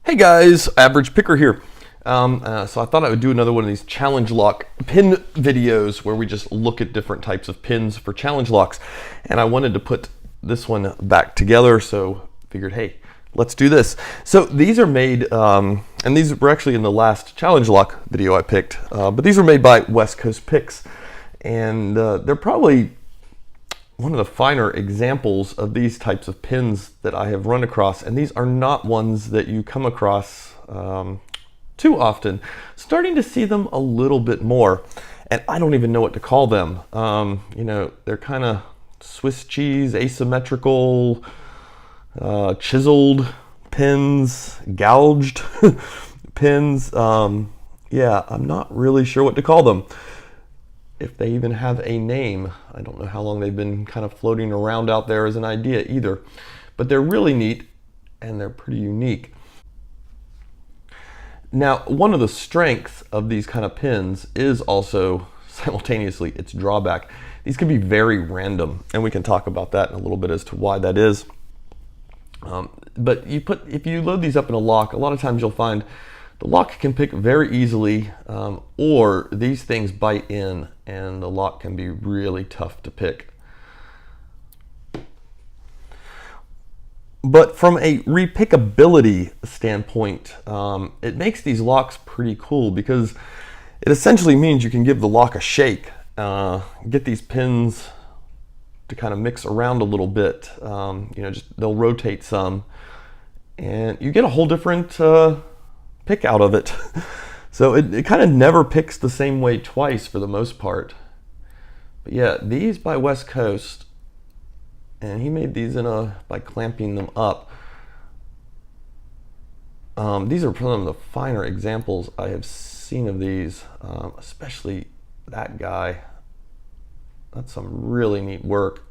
Hey guys, Average Picker here. So I thought I would do another one of these challenge lock pin videos where we just look at different types of pins for challenge locks. And I wanted to put this one back together, so figured, hey, let's do this. So these are made, and these were actually in the last challenge lock video I picked, but these were made by West Coast Picks. And they're probably one of the finer examples of these types of pins that I have run across, and these are not ones that you come across too often. Starting to see them a little bit more, and I don't even know what to call them. You know, they're kind of Swiss cheese, asymmetrical, chiseled pins, gouged pins. Yeah, I'm not really sure what to call them. If they even have a name. I don't know how long they've been kind of floating around out there as an idea either. But they're really neat and they're pretty unique. Now, one of the strengths of these kind of pins is also simultaneously its drawback. These can be very random, and we can talk about that in a little bit as to why that is. But if you load these up in a lock, a lot of times you'll find the lock can pick very easily, or these things bite in and the lock can be really tough to pick. But from a repickability standpoint, it makes these locks pretty cool because it essentially means you can give the lock a shake, get these pins to kind of mix around a little bit. You know, they'll rotate some, and you get a whole different pick out of it. So it kind of never picks the same way twice for the most part. But yeah, these by West Coast, and he made these by clamping them up. These are some of the finer examples I have seen of these, especially that guy. That's some really neat work.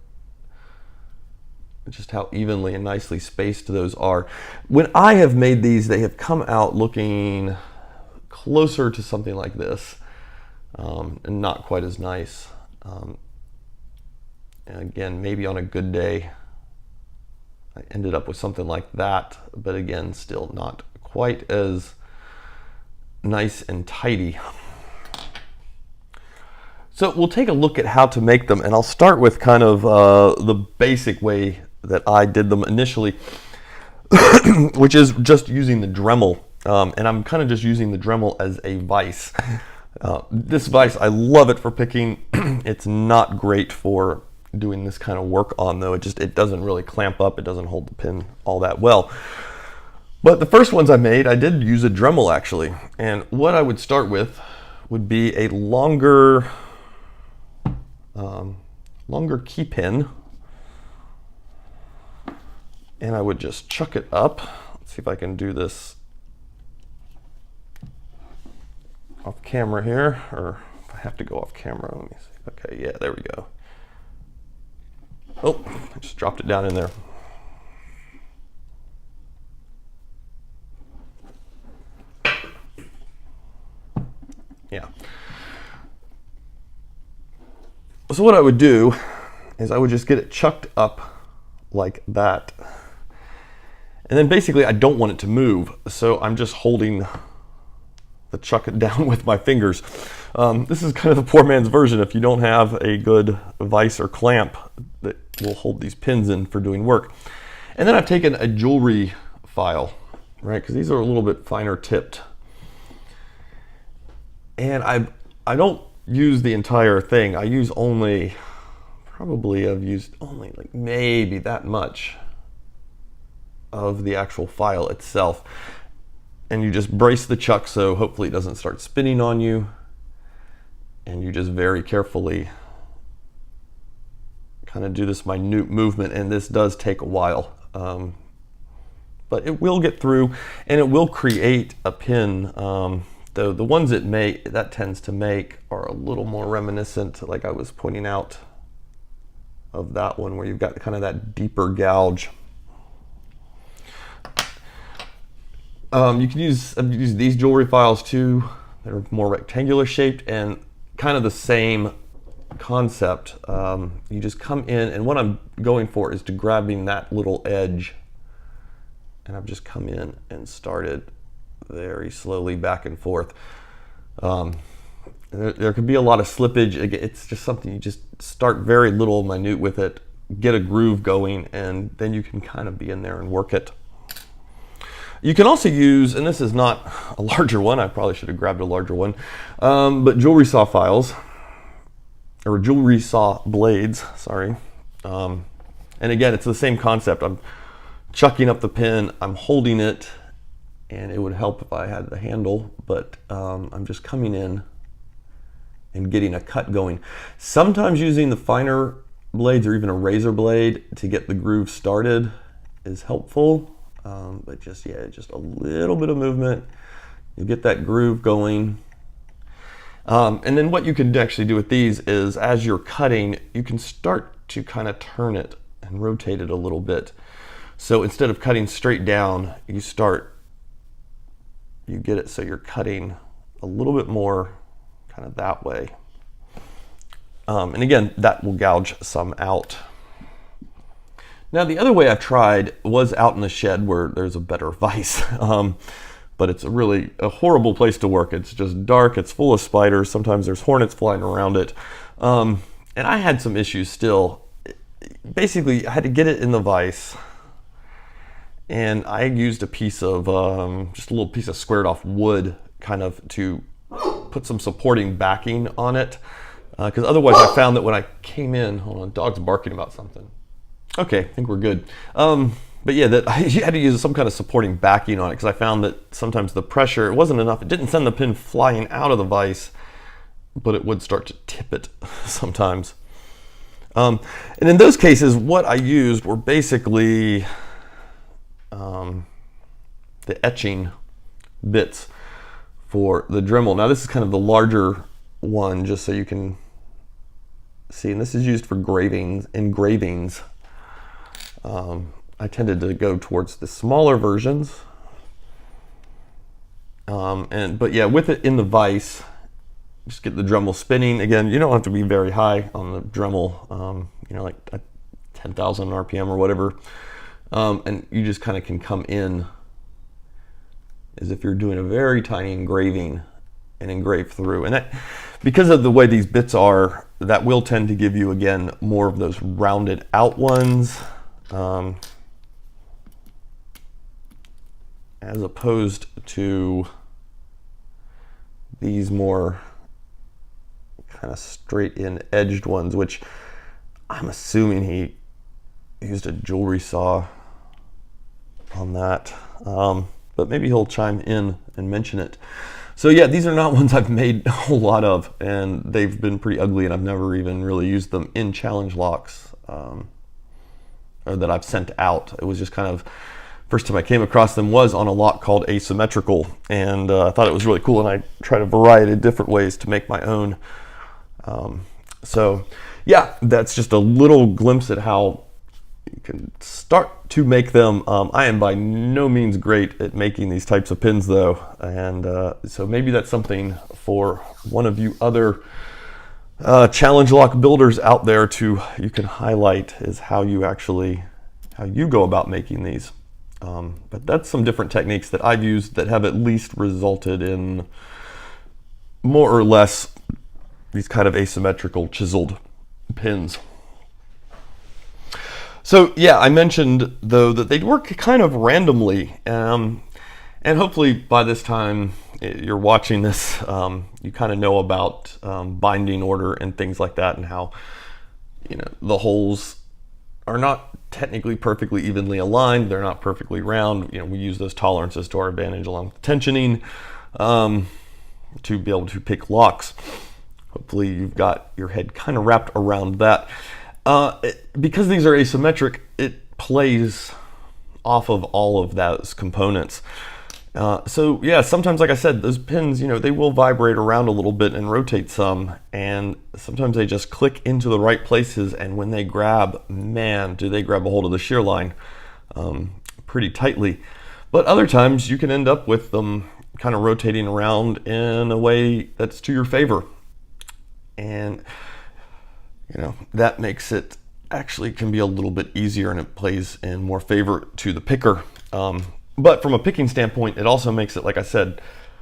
Just how evenly and nicely spaced those are. When I have made these, they have come out looking closer to something like this, and not quite as nice. And again, maybe on a good day, I ended up with something like that, but again, still not quite as nice and tidy. So we'll take a look at how to make them, and I'll start with kind of the basic way that I did them initially, which is just using the Dremel. And I'm kind of just using the Dremel as a vise. This vise, I love it for picking. It's not great for doing this kind of work on, though. It doesn't really clamp up. It doesn't hold the pin all that well. But the first ones I made, I did use a Dremel actually. And what I would start with would be a longer key pin. And I would just chuck it up. Let's see if I can do this off camera here, or if I have to go off camera, let me see. Okay, yeah, there we go. Oh, I just dropped it down in there. Yeah. So what I would do is I would just get it chucked up like that. And then basically I don't want it to move, so I'm just holding the chuck it down with my fingers. This is kind of the poor man's version if you don't have a good vise or clamp that will hold these pins in for doing work. And then I've taken a jewelry file, right, because these are a little bit finer tipped. And I don't use the entire thing. I use only, probably I've used only like maybe that much of the actual file itself. And you just brace the chuck so hopefully it doesn't start spinning on you. And you just very carefully kind of do this minute movement, and this does take a while. But it will get through, and it will create a pin. Though the ones that tends to make are a little more reminiscent, like I was pointing out, of that one where you've got kind of that deeper gouge. You can use these jewelry files too. They're more rectangular shaped and kind of the same concept. You just come in, and what I'm going for is to grabbing that little edge and I've just come in and started very slowly back and forth. There could be a lot of slippage. It's just something you just start very little minute with it, get a groove going, and then you can kind of be in there and work it. You can also use, and this is not a larger one, I probably should have grabbed a larger one, but jewelry saw files, or jewelry saw blades, sorry. And again, it's the same concept. I'm chucking up the pin, I'm holding it, and it would help if I had the handle, but I'm just coming in and getting a cut going. Sometimes using the finer blades or even a razor blade to get the groove started is helpful, but just a little bit of movement, you get that groove going. And then what you can actually do with these is, as you're cutting, you can start to kind of turn it and rotate it a little bit. So instead of cutting straight down, you get it so you're cutting a little bit more kind of that way. And again, that will gouge some out. Now, the other way I've tried was out in the shed where there's a better vise, but it's really a horrible place to work. It's just dark, it's full of spiders, sometimes there's hornets flying around it. And I had some issues still. Basically, I had to get it in the vise, and I used a piece of, just a little piece of squared off wood kind of to put some supporting backing on it. Because otherwise I found that when I came in, hold on, dog's barking about something. Okay, I think we're good. But yeah, that I had to use some kind of supporting backing on it, because I found that sometimes the pressure, it wasn't enough. It didn't send the pin flying out of the vise, but it would start to tip it sometimes. And in those cases, what I used were basically the etching bits for the Dremel. Now this is kind of the larger one, just so you can see, and this is used for engravings. I tended to go towards the smaller versions, but yeah, with it in the vise, just get the Dremel spinning. Again, you don't have to be very high on the Dremel, like 10,000 RPM or whatever, and you just kind of can come in as if you're doing a very tiny engraving and engrave through. And that, because of the way these bits are, that will tend to give you, again, more of those rounded out ones, as opposed to these more kind of straight in edged ones, which I'm assuming he used a jewelry saw on that, but maybe he'll chime in and mention it. So yeah, these are not ones I've made a whole lot of, and they've been pretty ugly, and I've never even really used them in challenge locks, or that I've sent out. It was just kind of, first time I came across them was on a lock called Asymmetrical, and I thought it was really cool, and I tried a variety of different ways to make my own. So yeah, that's just a little glimpse at how you can start to make them. I am by no means great at making these types of pins though, and so maybe that's something for one of you other challenge lock builders out there you can highlight, is how you go about making these. But that's some different techniques that I've used that have at least resulted in more or less these kind of asymmetrical chiseled pins. So yeah, I mentioned though that they'd work kind of randomly, and hopefully by this time you're watching this, you kind of know about binding order and things like that, and how the holes are not technically perfectly evenly aligned. They're not perfectly round. We use those tolerances to our advantage along with tensioning to be able to pick locks. Hopefully you've got your head kind of wrapped around that. Because these are asymmetric, it plays off of all of those components. So yeah, sometimes, like I said, those pins, they will vibrate around a little bit and rotate some, and sometimes they just click into the right places, and when they grab, man, do they grab a hold of the shear line pretty tightly. But other times you can end up with them kind of rotating around in a way that's to your favor. And that makes it actually can be a little bit easier, and it plays in more favor to the picker. But from a picking standpoint, it also makes it, like I said,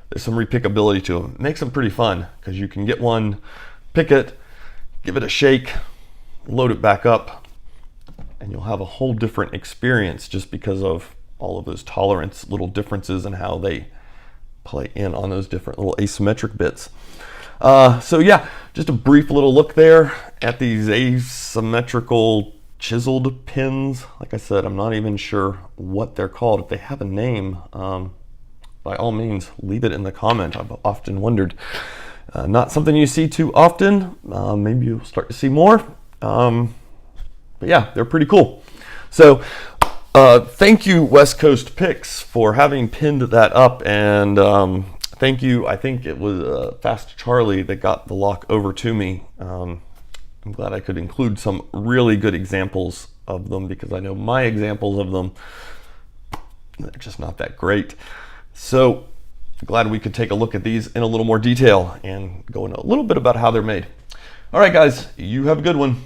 there's some repickability to them. It makes them pretty fun because you can get one, pick it, give it a shake, load it back up, and you'll have a whole different experience just because of all of those tolerance little differences and how they play in on those different little asymmetric bits. So yeah, just a brief little look there at these asymmetrical chiseled pins. Like I said, I'm not even sure what they're called. If they have a name, by all means, leave it in the comment. I've often wondered. Not something you see too often. Maybe you'll start to see more. But yeah, they're pretty cool. So thank you, West Coast Picks, for having pinned that up. And thank you, I think it was Fast Charlie that got the lock over to me. I'm glad I could include some really good examples of them because I know my examples of them, they're just not that great. So glad we could take a look at these in a little more detail and go into a little bit about how they're made. All right, guys, you have a good one.